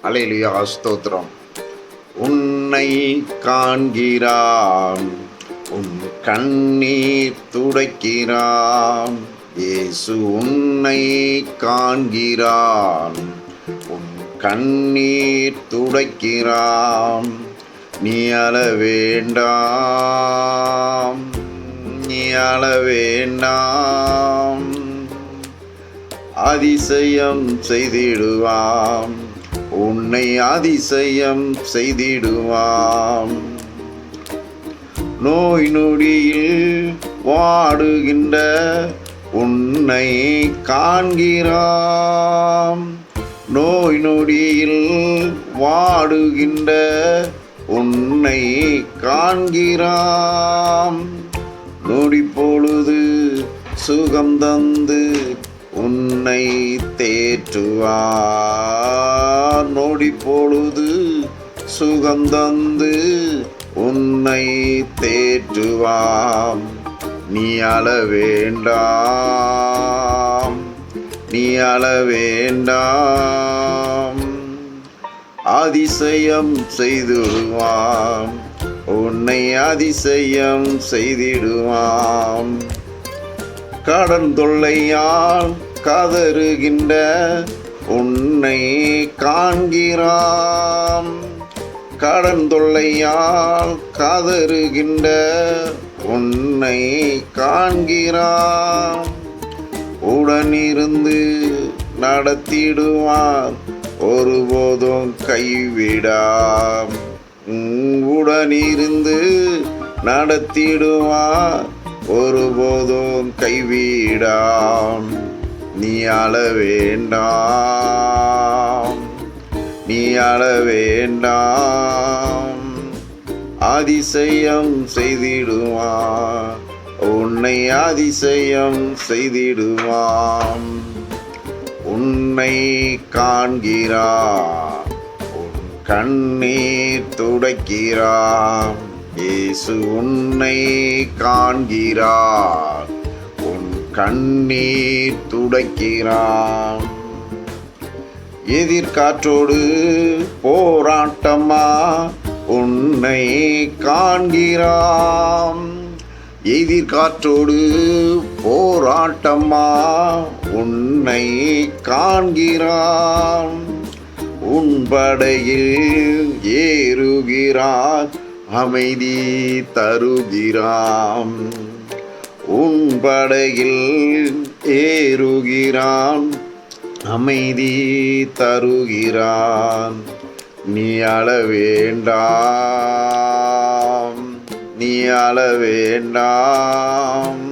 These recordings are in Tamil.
அல்லேலூயா, ஸ்தோத்திரம். உன்னை காண்கிறான், உன் கண்ணீர் துடைக்கிறான். இயேசு உன்னை காண்கிறான், உன் கண்ணீர் துடைக்கிறான். நீ அழ வேண்டாம், நீ அழ வேண்டாம். அதிசயம் செய்திடுவாம், உன்னை அதிசயம் செய்திடுவாம். நோய் நொடியில் வாடுகின்ற உன்னை காண்கிறாம், நோய் நொடியில் வாடுகின்ற உன்னை காண்கிறாம். நொடி பொழுது சுகம் தந்து உன்னை தேற்றுவார், நொடி பொழுது சுகம் தந்து உன்னை தேற்றுவாம். நீ அழ வேண்டாம், நீ அழ வேண்டாம். அதிசயம் செய்திடுவான், உன்னை அதிசயம் செய்திடுவான். கடன் தொல்லையால் கதறுகின்ற உன்னை காண்கிறான், கடன் தொல்லையால் கதறுகின்ற உன்னை காண்கிறான். உடனிருந்து நடத்திடுவார், ஒருபோதும் கைவிடாம். உடனிருந்து நடத்திடுவார், ஒருபோதும் கைவிடாம். நீ அழ வேண்டாம், நீ அழ வேண்டாம். அதிசயம் செய்திடுவான், உன்னை அதிசயம் செய்திடுவான். உன்னை காண்கிறான், உன் கண்ணீர் துடைக்கிறான். இயேசு உன்னை காண்கிறான், உன் கண்ணீர் துடைக்கிறான். எதிர்காற்றோடு போராட்டமா உன்னை காண்கிறான், எதிர்காற்றோடு போராட்டமா உன்னை காண்கிறான். உன் படையில் ஏறுகிறான், அமைதி தருகிறான். உன் படையில் ஏறுகிறான், அமைதி தருகிறான். நீ அழ வேண்டாம், நீ அழ வேண்டாம்.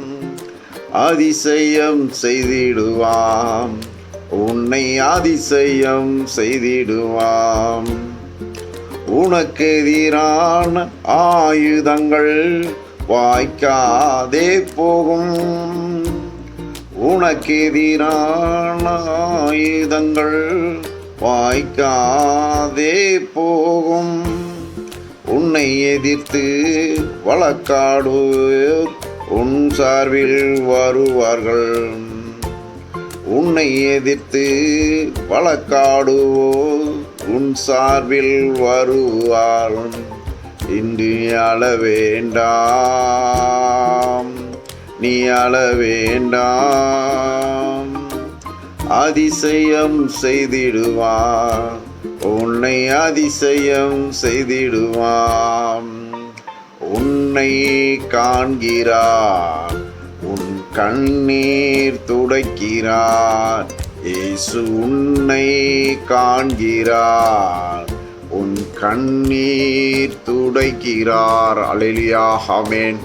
அதிசயம் செய்திடுவான், உன்னை அதிசயம் செய்திடுவான். உனக்கு எதிரான ஆயுதங்கள் வாய்க்காதே போகும், உனக்கு எதிரான ஆயுதங்கள் வாய்க்காதே போகும். உன்னை எதிர்த்து வழக்காடுவோர் உன் சார்பில் வருவார்கள், உன்னை எதிர்த்து வழக்காடுவோர் உன் சார்பில் வருவார்கள். இன்று அழ வேண்டாம், நீ அழ வேண்டாம். அதிசயம் செய்திடுவான், உன்னை அதிசயம் செய்திடுவான். உன்னை காண்கிறான், உன் கண்ணீர் துடைக்கிறான். இயேசு உன்னை காண்கிறார், உன் கண்ணீர் துடைக்கிறார். அல்லேலூயா, ஆமென்.